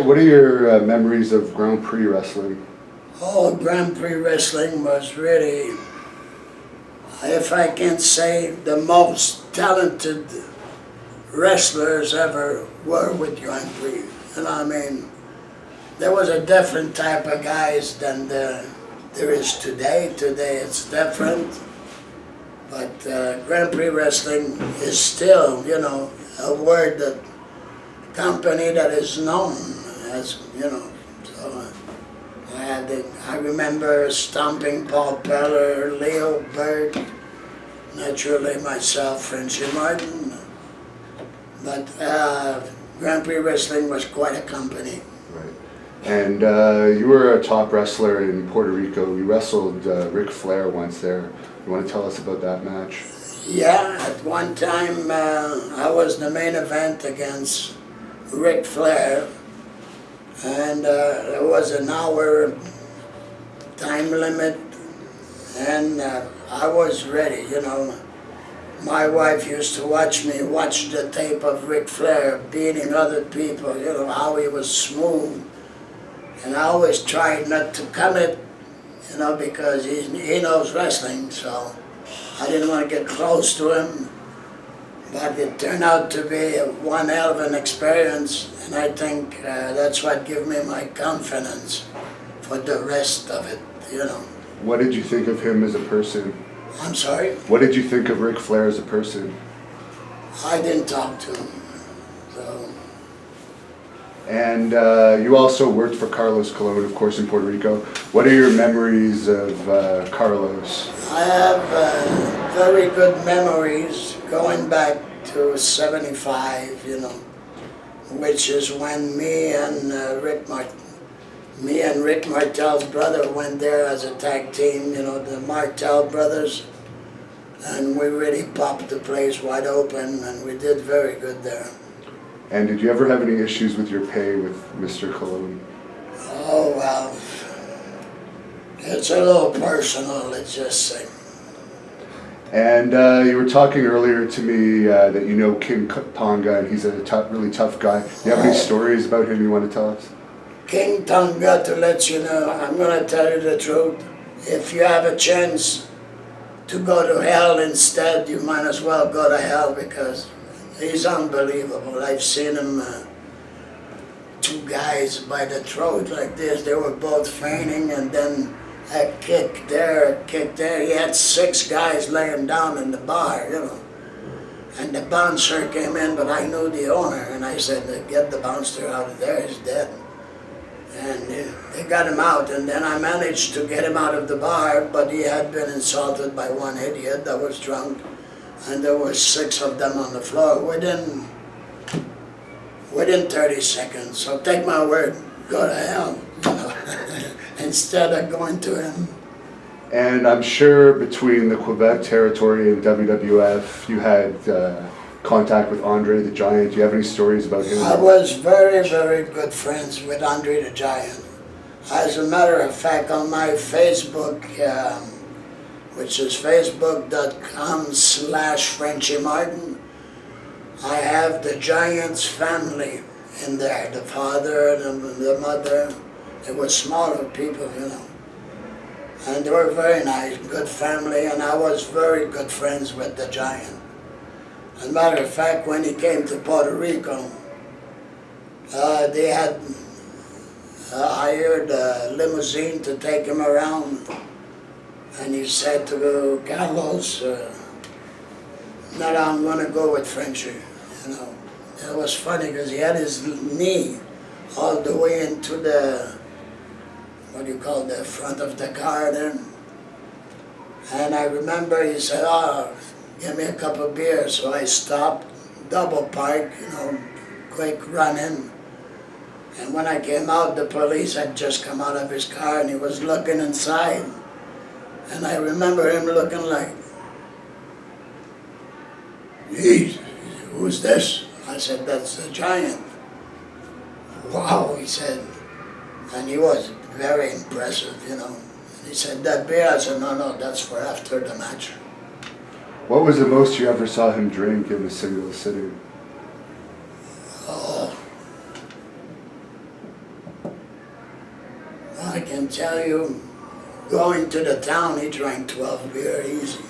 what are your memories of Grand Prix wrestling? Oh, Grand Prix wrestling was really, if I can say, the most talented wrestlers ever were with Grand Prix. You know what I mean? There was a different type of guys than there is today. Today it's different. But Grand Prix wrestling is still, you know, a word that, company that is known as, you know, so I remember stomping Paul Peller, Leo Bird, naturally myself, Frenchy Martin. But Grand Prix wrestling was quite a company. Right. And you were a top wrestler in Puerto Rico. You wrestled Ric Flair once there. You want to tell us about that match? Yeah, at one time I was the main event against Ric Flair, and there was an hour time limit, and I was ready, you know. My wife used to watch the tape of Ric Flair beating other people, you know, how he was smooth. And I always tried not to commit, you know, because he knows wrestling, so I didn't want to get close to him. But it turned out to be one hell of an experience, and I think that's what gave me my confidence for the rest of it, you know. What did you think of him as a person? I'm sorry? What did you think of Ric Flair as a person? I didn't talk to him, so. And you also worked for Carlos Colon, of course, in Puerto Rico. What are your memories of Carlos? I have very good memories going back to '75, you know, which is when me and Rick Martel's brother went there as a tag team, you know, the Martel brothers, and we really popped the place wide open, and we did very good there. And did you ever have any issues with your pay with Mr. Colon? Oh, well, it's a little personal, let's just say. And you were talking earlier to me that you know King Tonga, and he's a really tough guy. Do you have any stories about him you want to tell us? King Tonga, to let you know, I'm going to tell you the truth. If you have a chance to go to hell instead, you might as well go to hell, because he's unbelievable. I've seen him, two guys by the throat like this. They were both fainting, and then a kick there, a kick there. He had 6 guys laying down in the bar, you know. And the bouncer came in, but I knew the owner, and I said, get the bouncer out of there, he's dead. And they got him out, and then I managed to get him out of the bar, but he had been insulted by one idiot that was drunk, and there were 6 of them on the floor within 30 seconds. So take my word, go to hell, you know, instead of going to him. And I'm sure between the Quebec territory and WWF, you had contact with Andre the Giant. Do you have any stories about him? I was very, very good friends with Andre the Giant. As a matter of fact, on my Facebook, which is facebook.com/Frenchy Martin, I have the Giant's family in there, the father, the mother. It was smaller people, you know. And they were very nice, good family, and I was very good friends with the Giant. As a matter of fact, when he came to Puerto Rico, they had hired a limousine to take him around, and he said to Carlos, no, I'm going to go with Frenchy, you know. It was funny because he had his knee all the way into the, what do you call, the front of the car there. And I remember he said, oh, give me a cup of beer. So I stopped, double park, you know, quick run in. And when I came out, the police had just come out of his car, and he was looking inside. And I remember him looking like, geez, who's this? I said, that's the Giant. Wow, he said. And he was very impressive, you know. He said, that beer? I said, no, that's for after the match. What was the most you ever saw him drink in a single sitting? Oh, I can tell you, going to the town, he drank 12 beer easy.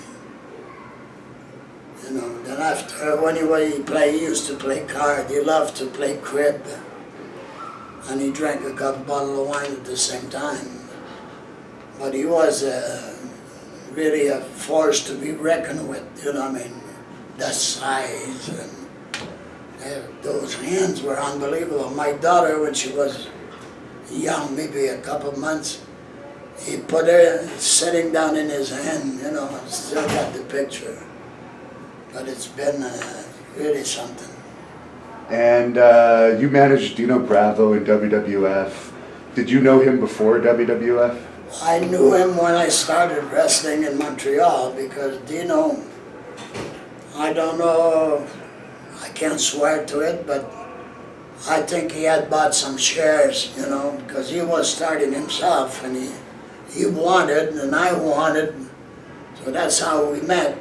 You know, then after, when he used to play card, he loved to play crib. And he drank a couple bottles of wine at the same time. But he was really a force to be reckoned with, you know what I mean? The size and those hands were unbelievable. My daughter, when she was young, maybe a couple months, he put her sitting down in his hand, you know, I still got the picture. But it's been really something. And you managed Dino Bravo in WWF. Did you know him before WWF? I knew him when I started wrestling in Montreal because Dino, I don't know, I can't swear to it, but I think he had bought some shares, you know, because he was starting himself and he wanted and I wanted, so that's how we met.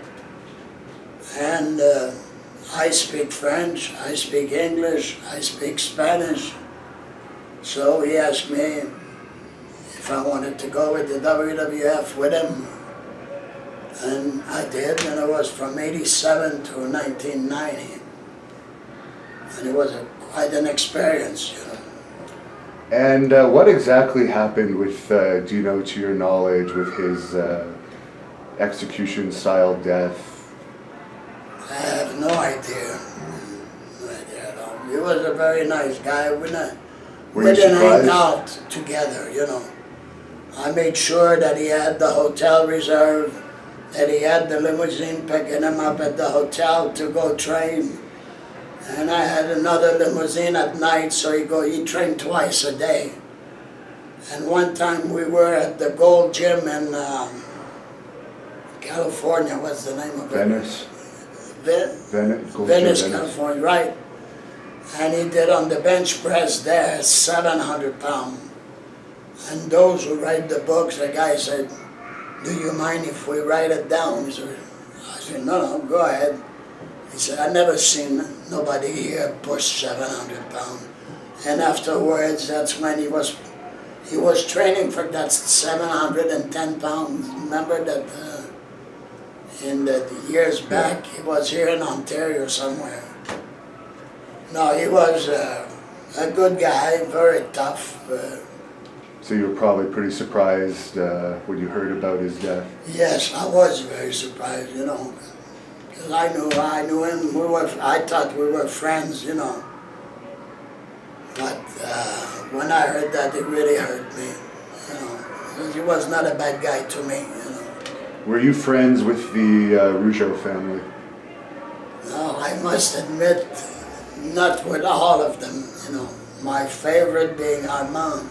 And I speak French, I speak English, I speak Spanish, so he asked me if I wanted to go with the WWF with him. And I did, and it was from '87 to 1990. And it was quite an experience, you know. And what exactly happened with Dino, to your knowledge, with his execution-style death? I have no idea. No idea at all. He was a very nice guy. We didn't hang out together, you know. I made sure that he had the hotel reserved, that he had the limousine picking him up at the hotel to go train. And I had another limousine at night, so he trained twice a day. And one time we were at the Gold Gym in California. What's the name of it? Venice. Venice, California, right. And he did on the bench press there 700 pounds. And those who write the books, the guy said, "Do you mind if we write it down?" I said, no, go ahead. He said, "I never seen nobody here push 700 pounds. And afterwards, that's when he was training for that 710 pounds. Remember that in the years back, he was here in Ontario somewhere. No, he was a good guy, very tough. So you were probably pretty surprised when you heard about his death. Yes, I was very surprised, you know. Because I knew him, I thought we were friends, you know. But when I heard that, it really hurt me, you know. Because he was not a bad guy to me, you know. Were you friends with the Rougeau family? No, I must admit, not with all of them, you know. My favorite being Armand.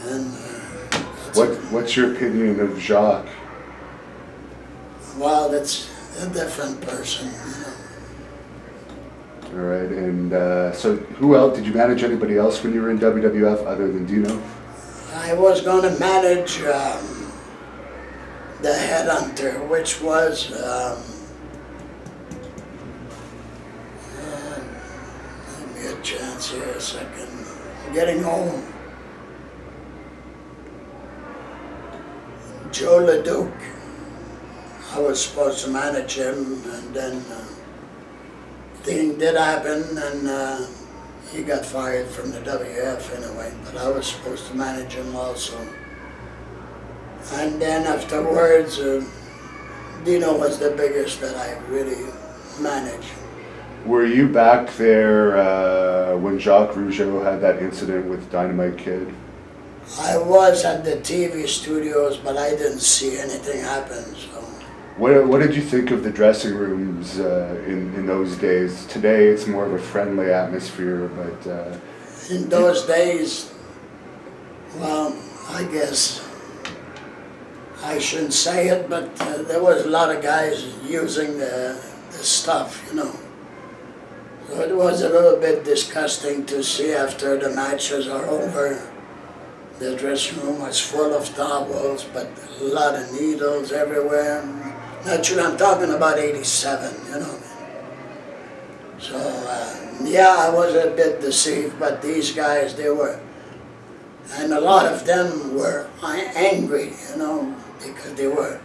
And what's your opinion of Jacques? Well, that's a different person, you know. All right, and so who else, did you manage anybody else when you were in WWF other than Dino? I was going to manage the Headhunter, which was, give me a chance here a second, I'm getting home. Joe LeDuc, I was supposed to manage him, and then thing did happen, and he got fired from the WF anyway, but I was supposed to manage him also. And then afterwards, Dino was the biggest that I really managed. Were you back there when Jacques Rougeau had that incident with Dynamite Kid? I was at the TV studios, but I didn't see anything happen, so. What did you think of the dressing rooms in those days? Today it's more of a friendly atmosphere, but... In those days, well, I guess I shouldn't say it, but there was a lot of guys using the stuff, you know. So it was a little bit disgusting to see after the matches are over. The dressing room was full of towels, but a lot of needles everywhere. Naturally, I'm talking about '87, you know. So, yeah, I was a bit deceived, but these guys, they were And a lot of them were angry, you know, because they were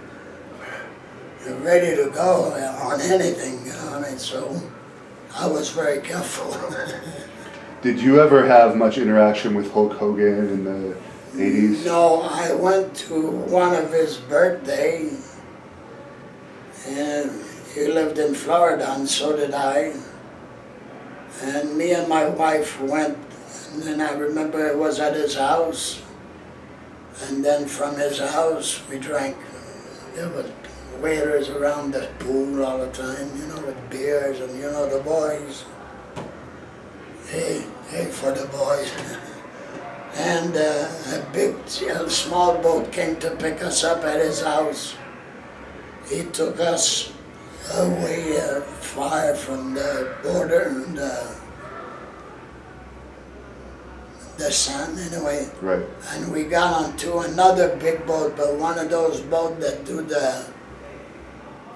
ready to go on anything, you know what I mean? So I was very careful. Did you ever have much interaction with Hulk Hogan in the 80s? No, I went to one of his birthdays, and he lived in Florida, and so did I. And me and my wife went, and then I remember it was at his house, and then from his house we drank. There were waiters around the pool all the time, you know, with beers, and you know, the boys. Hey for the boys. And a small boat came to pick us up at his house. He took us away far from the border and the sun, anyway. Right. And we got onto another big boat, but one of those boats that do the,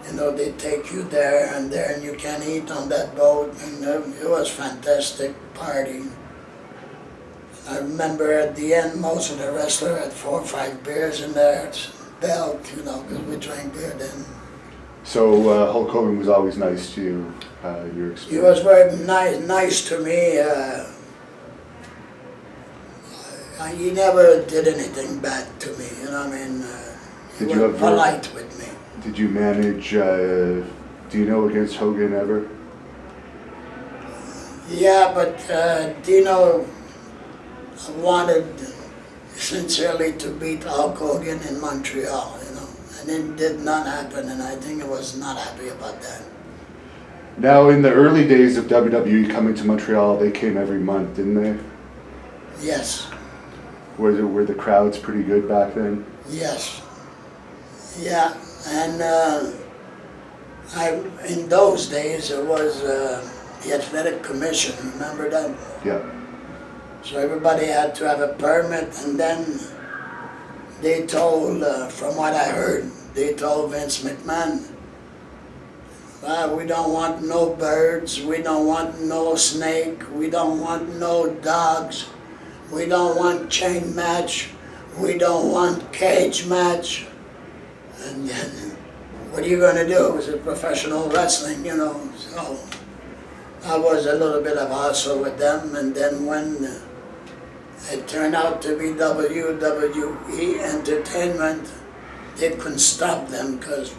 you know, they take you there and you can eat on that boat, and it was fantastic party. I remember at the end, most of the wrestlers had 4 or 5 beers in their belt, you know, because we drank beer then. So Hulk Hogan was always nice to you, your experience? He was very nice to me. He never did anything bad to me, you know what I mean? He was polite with me. Did you manage Dino against Hogan ever? Yeah, but Dino wanted sincerely to beat Hulk Hogan in Montreal, you know, and it did not happen, and I think he was not happy about that. Now, in the early days of WWE coming to Montreal, they came every month, didn't they? Yes. Were the crowds pretty good back then? Yes. Yeah, and in those days it was the Athletic Commission, remember that? Yeah. So everybody had to have a permit, and then they told, from what I heard, they told Vince McMahon, we don't want no birds, we don't want no snake, we don't want no dogs, we don't want chain match, we don't want cage match. And then, what are you going to do? It was a professional wrestling, you know, so I was a little bit of a hassle with them, and then when it turned out to be WWE Entertainment, they couldn't stop them because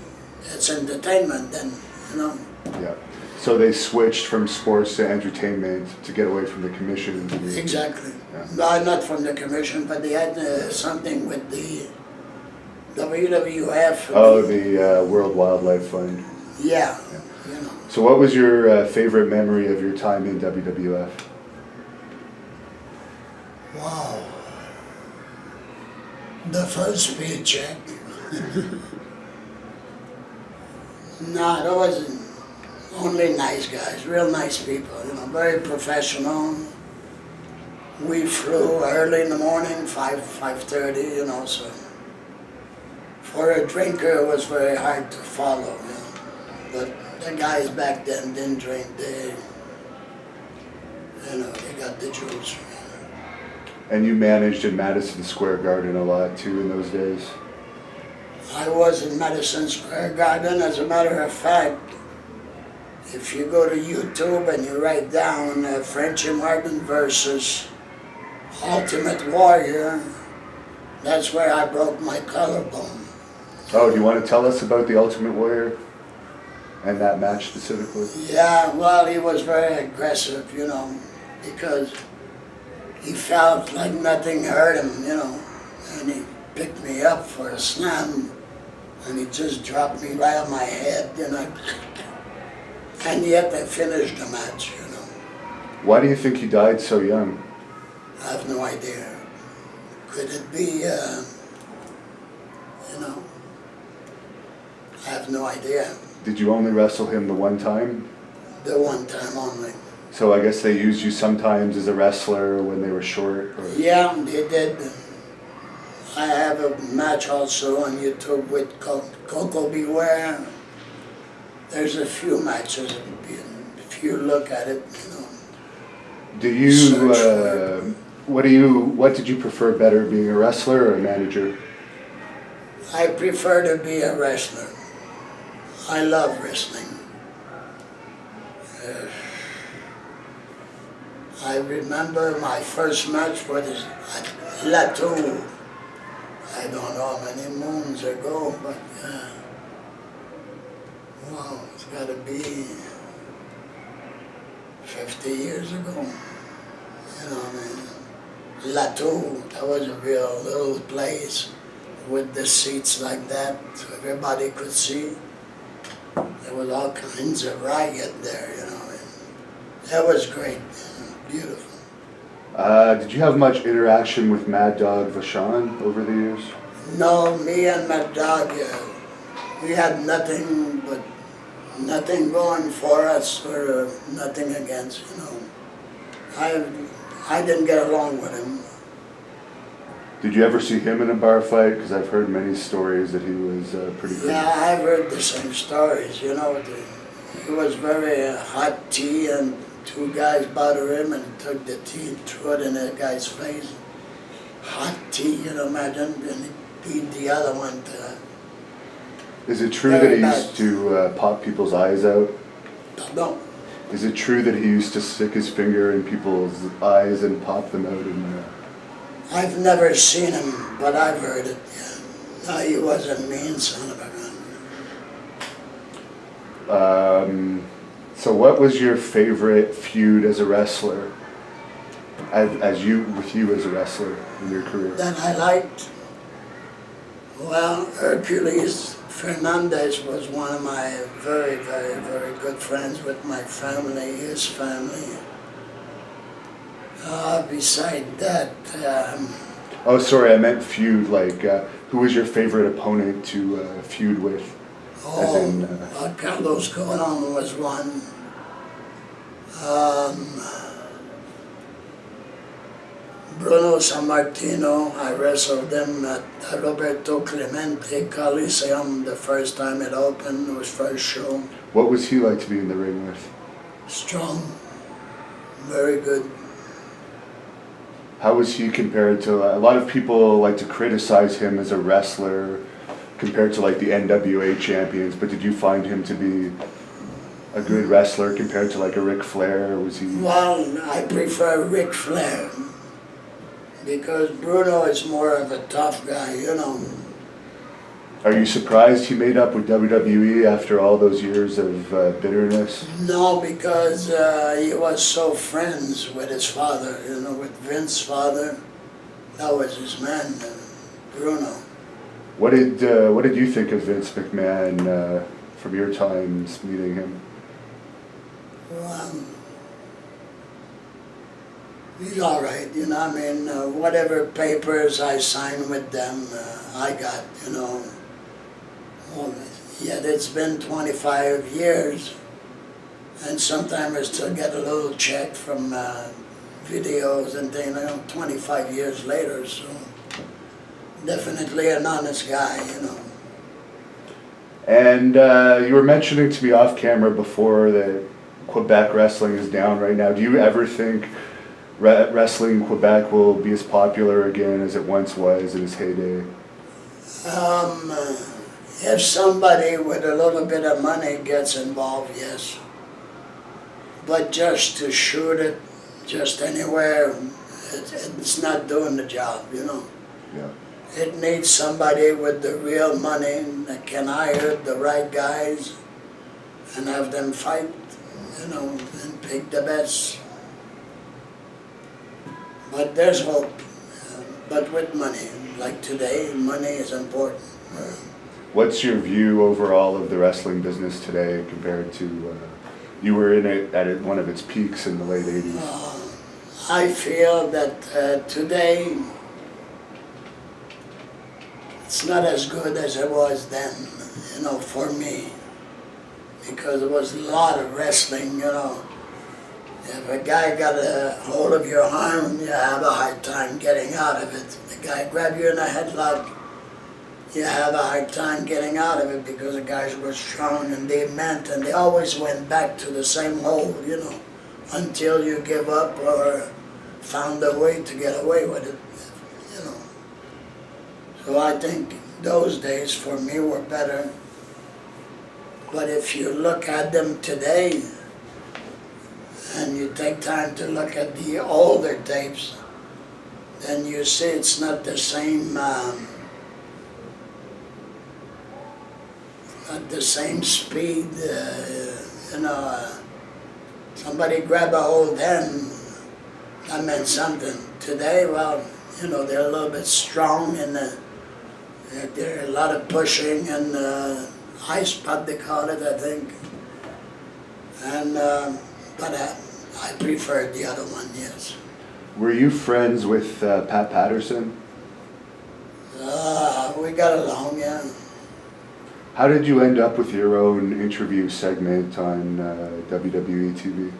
it's entertainment then, you know. Yeah. So they switched from sports to entertainment to get away from the commission. Exactly. Yeah. No, not from the commission, but they had something with the WWF. Oh, the World Wildlife Fund. Yeah, you know. So what was your favorite memory of your time in WWF? Wow. The first paycheck. No, there wasn't. Only nice guys, real nice people, you know, very professional. We flew early in the morning, 5:30, you know, so for a drinker it was very hard to follow, you know. But the guys back then didn't drink, they got the juice. And you managed in Madison Square Garden a lot too in those days? I was in Madison Square Garden. As a matter of fact, if you go to YouTube and you write down Frenchy versus Ultimate Warrior, that's where I broke my collarbone. Oh, do you want to tell us about the Ultimate Warrior and that match specifically? Yeah, well, he was very aggressive, you know, because he felt like nothing hurt him, you know, and he picked me up for a slam, and he just dropped me right on my head, you know, and yet I finished the match, you know. Why do you think he died so young? I have no idea. Could it be, you know, I have no idea. Did you only wrestle him the one time? The one time only. So I guess they used you sometimes as a wrestler when they were short? Or... Yeah, they did. I have a match also on YouTube with Coco Beware. There's a few matches, if you look at it, you know. Do you What did you prefer better, being a wrestler or a manager? I prefer to be a wrestler. I love wrestling. I remember my first match was at Latour. I don't know how many moons ago, but wow, it's got to be 50 years ago. You know, I mean, Latour, that was a real little place with the seats like that, so everybody could see. There was all kinds of riot there, you know. And that was great, beautiful. Did you have much interaction with Mad Dog Vachon over the years? No, me and my dog, we had nothing but nothing going for us or nothing against, you know. I didn't get along with him. Did you ever see him in a bar fight? Because I've heard many stories that he was pretty good. Yeah, I've heard the same stories, you know. He was very hot tea and two guys bothered him and took the tea and threw it in that guy's face. Hot tea, you know, imagine, and he beat the other one to... Is it true that he used to pop people's eyes out? No. Is it true that he used to stick his finger in people's eyes and pop them out? I've never seen him, but I've heard it, yeah. No, he was a mean son of a gun. So what was your favorite feud as a wrestler, with you as a wrestler in your career? That I liked? Well, Hercules Fernandez was one of my very, very, very good friends with my family, his family. Beside that... oh, sorry, I meant feud, like, who was your favorite opponent to feud with? Carlos Colon was one. Bruno Sammartino, I wrestled him at Roberto Clemente Coliseum the first time it opened, it was first show. What was he like to be in the ring with? Strong, very good. How was he compared to, a lot of people like to criticize him as a wrestler compared to like the NWA champions, but did you find him to be a good wrestler compared to like a Ric Flair? Was he? Well, I prefer Ric Flair because Bruno is more of a tough guy, you know. Are you surprised he made up with WWE after all those years of bitterness? No, because he was so friends with his father, you know, with Vince's father. That was his man, Bruno. What did you think of Vince McMahon from your times meeting him? Well, he's all right, you know. I mean, whatever papers I signed with them, I got, you know. Well, yet it's been 25 years, and sometimes I still get a little check from videos and things, you know, 25 years later, so definitely an honest guy, you know. And you were mentioning to me off camera before that Quebec wrestling is down right now. Do you ever think wrestling in Quebec will be as popular again as it once was in its heyday? If somebody with a little bit of money gets involved, yes. But just to shoot it, just anywhere, it's not doing the job, you know. Yeah. It needs somebody with the real money that can hire the right guys and have them fight, you know, and pick the best. But there's hope. But with money, like today, money is important. What's your view overall of the wrestling business today compared to, you were in it at one of its peaks in the late 80s? I feel that today it's not as good as it was then, you know, for me. Because there was a lot of wrestling, you know. If a guy got a hold of your arm, you have a hard time getting out of it. If the guy grabbed you in a headlock, you have a hard time getting out of it because the guys were strong and they meant, and they always went back to the same hole, you know, until you give up or found a way to get away with it, you know. So I think those days for me were better. But if you look at them today, and you take time to look at the older tapes, then you see it's not the same, not the same speed. You know, somebody grab a hold hand, that meant something. Today, well, you know, they're a little bit strong, and there are a lot of pushing and high spot, they call it, I think. And but I preferred the other one, yes. Were you friends with Pat Patterson? We got along, yeah. How did you end up with your own interview segment on WWE TV?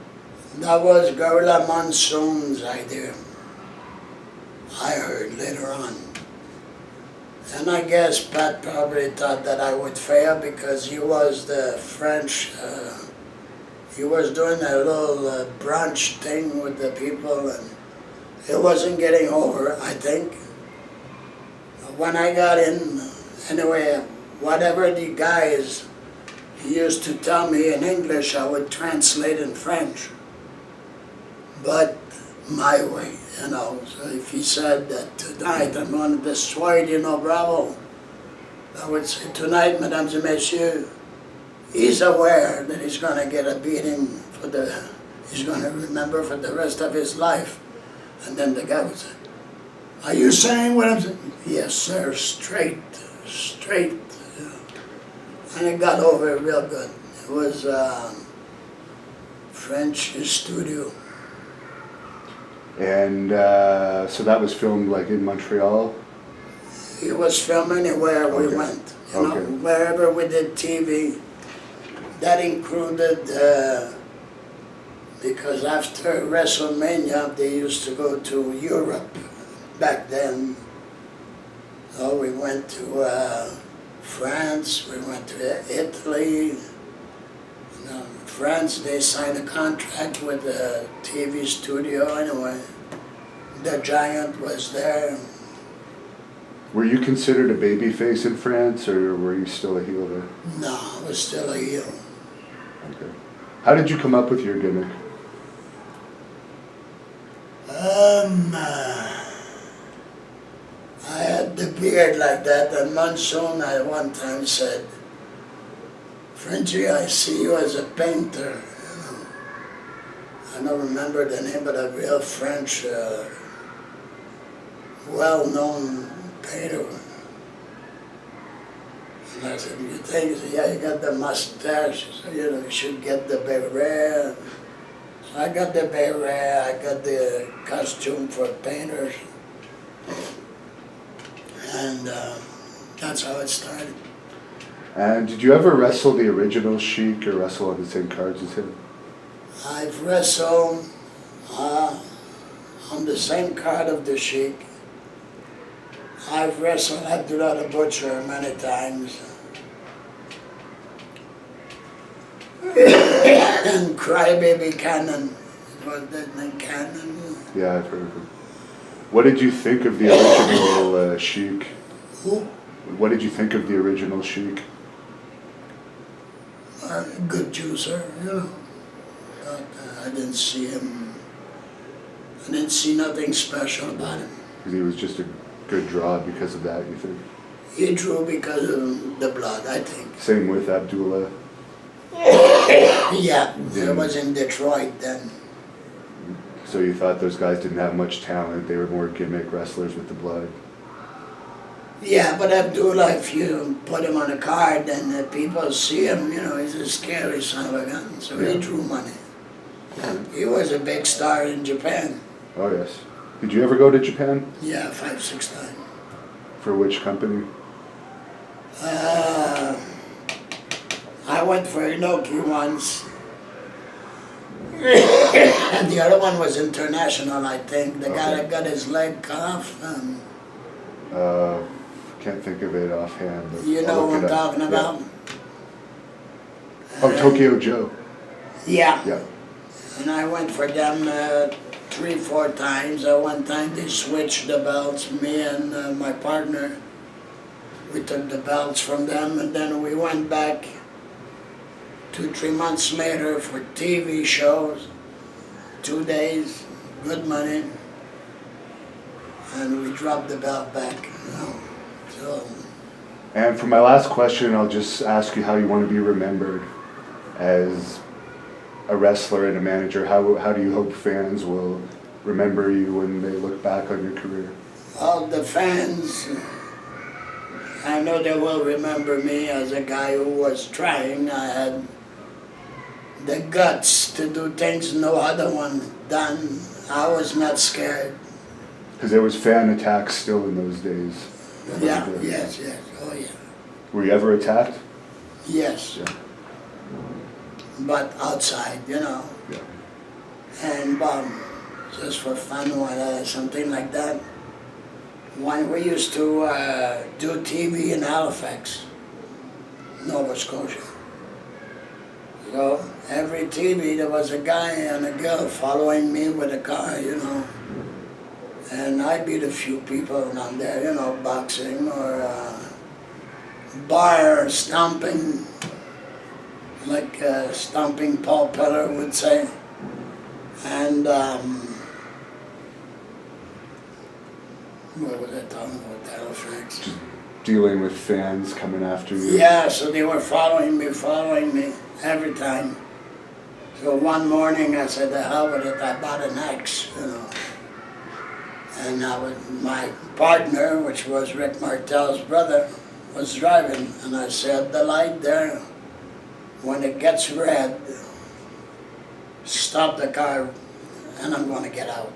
That was Gorilla Monsoon's idea, I heard later on. And I guess Pat probably thought that I would fail because he was the French, he was doing a little brunch thing with the people, and it wasn't getting over, I think. When I got in, anyway, whatever the guys used to tell me in English, I would translate in French. But my way, you know. So if he said that tonight I'm going to destroy Dino Bravo, I would say tonight, mesdames et messieurs, he's aware that he's going to get a beating he's going to remember for the rest of his life. And then the guy would say, are you saying what I'm saying? Yes, sir, straight. And I got over it real good. It was Frenchy studio. And so that was filmed like in Montreal? It was filmed anywhere we Okay. went. You Okay. know, wherever we did TV. That included, because after WrestleMania, they used to go to Europe back then. So we went to France, we went to Italy. You know, France, they signed a contract with a TV studio anyway. The Giant was there. Were you considered a babyface in France, or were you still a heel there? No, I was still a heel. Okay. How did you come up with your gimmick? I had the beard like that, and Monsoon at one time said, Frenchy, I see you as a painter. You know. I don't remember the name, but a real French, well-known painter. And I said, you think? He said, yeah, you got the mustache, so you know, you should get the beret. So I got the beret, I got the costume for painters. And that's how it started. And did you ever wrestle the original Sheik or wrestle on the same cards as him? I've wrestled on the same card of the Sheik. I've wrestled Abdullah the Butcher many times. And Crybaby Cannon. Was that name Cannon? Yeah, I've heard of him. What did you think of the original Sheik? Who? What did you think of the original Sheik? Good juicer, you know. But I didn't see him. I didn't see nothing special about him. Because he was just a good draw because of that, you think? He drew because of the blood, I think. Same with Abdullah. Yeah, I was in Detroit then. So you thought those guys didn't have much talent, they were more gimmick wrestlers with the blood? Yeah, but Abdullah, if you put him on a card, then people see him, you know, he's a scary son of a gun. So Yeah. he drew money. Yeah. He was a big star in Japan. Oh yes. Did you ever go to Japan? Yeah, 5-6 times. For which company? I went for Inoki once. And the other one was international, I think. The guy that got his leg cut off. Can't think of it offhand. But You know I'll what look I'm it up. talking Yeah. about? Oh, Tokyo Joe. Yeah. Yeah. And I went for them 3, 4 times. At one time they switched the belts, me and my partner. We took the belts from them, and then we went back 2, 3 months later for TV shows, 2 days, good money, and we dropped the belt back, you know. So, And for my last question, I'll just ask you how you want to be remembered as a wrestler and a manager. How do you hope fans will remember you when they look back on your career? all the fans, I know they will remember me as a guy who was trying. I had the guts to do things no other one done. I was not scared. Because there was fan attacks still in those days. Yeah, yes, oh yeah. Were you ever attacked? Yes, Yeah. but outside, you know. Yeah. And just for fun, something like that. When we used to do TV in Halifax, Nova Scotia. So every TV there was a guy and a girl following me with a car, you know. And I beat a few people down there, you know, boxing or bar stomping, like stomping Paul Peller would say. And what was I talking about, Halifax? Dealing with fans coming after you. Yeah, so they were following me every time. So one morning I said, the hell with it, I bought an axe, you know. And my partner, which was Rick Martel's brother, was driving, and I said, the light there, when it gets red, stop the car, and I'm going to get out.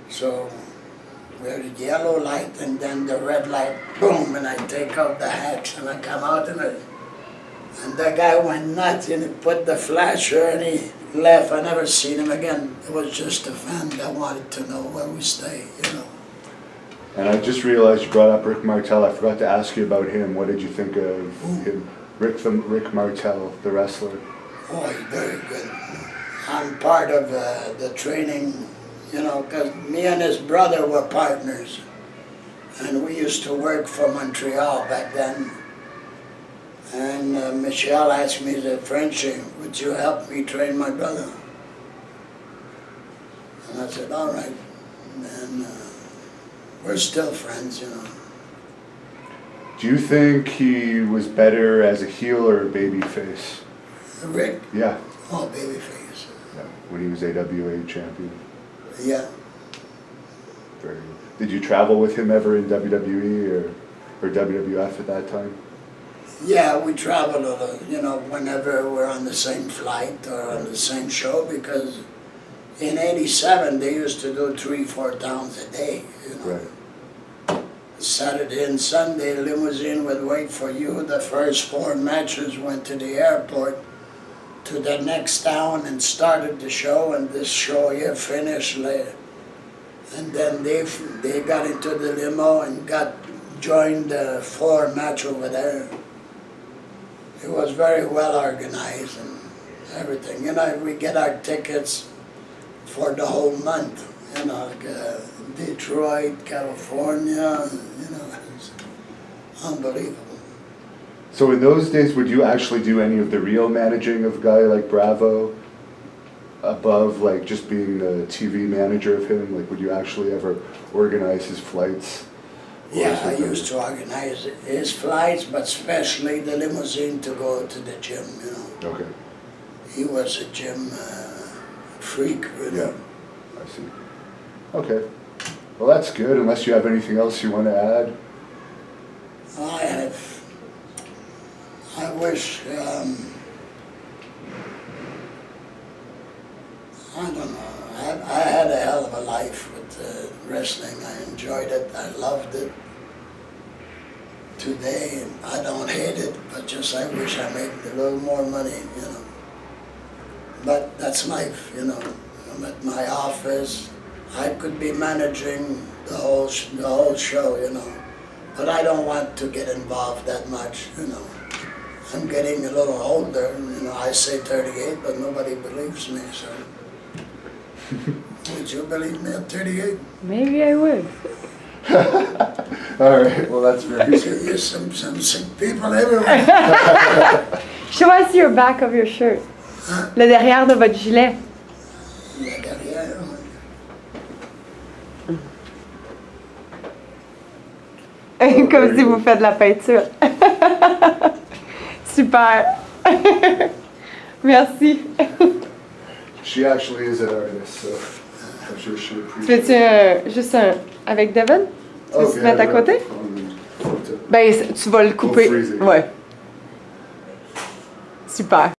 So we're the yellow light, and then the red light, boom, and I take out the axe, and I come out, and the guy went nuts, and he put the flasher, and he left. I never seen him again. It was just a fan that wanted to know where we stay, you know. And I just realized you brought up Rick Martel. I forgot to ask you about him. What did you think of him? Rick Martel, the wrestler. Oh, he's very good. I'm part of the training, you know, because me and his brother were partners. And we used to work for Montreal back then. And Michelle asked me, said, Frenchy, would you help me train my brother? And I said, all right. And we're still friends, you know. Do you think he was better as a heel or a baby face? Rick? Yeah. Oh, babyface. Yeah. When he was AWA champion. Yeah. Very good. Did you travel with him ever in WWE or WWF at that time? Yeah, we travel a little, you know, whenever we're on the same flight or on the same show, because in '87 they used to do 3-4 towns a day, you know. Right. Saturday and Sunday, limousine would wait for you. The first 4 matches went to the airport to the next town and started the show, and this show here finished later. And then they got into the limo and joined the 4 match over there. It was very well organized and everything. You know, we get our tickets for the whole month, you know, like Detroit, California, you know, it's unbelievable. So in those days, would you actually do any of the real managing of a guy like Bravo above like just being the TV manager of him? Like, would you actually ever organize his flights? Yeah, I used to organize his flights, but especially the limousine to go to the gym, you know. Okay. He was a gym freak, really. Yeah, I see. Okay. Well, that's good, unless you have anything else you want to add. I wish, I don't know, I had a hell of a life with wrestling. I enjoyed it, I loved it. Today, I don't hate it, but just I wish I made a little more money, you know. But that's life, you know. I'm at my office. I could be managing the whole show, you know. But I don't want to get involved that much, you know. I'm getting a little older, you know. I say 38, but nobody believes me, so. Would you believe me at 38? Maybe I would. All right, well, that's very There's some sick people everywhere. Show us your back of your shirt. Le derrière de votre gilet. La derrière. Comme si vous faites de la peinture. Super. Merci. She actually is an artist, so I'm sure she appreciates Fais-tu juste un avec Devon? Tu veux se mettre à côté? Ben, tu vas le couper. freeze it. Ouais. Super.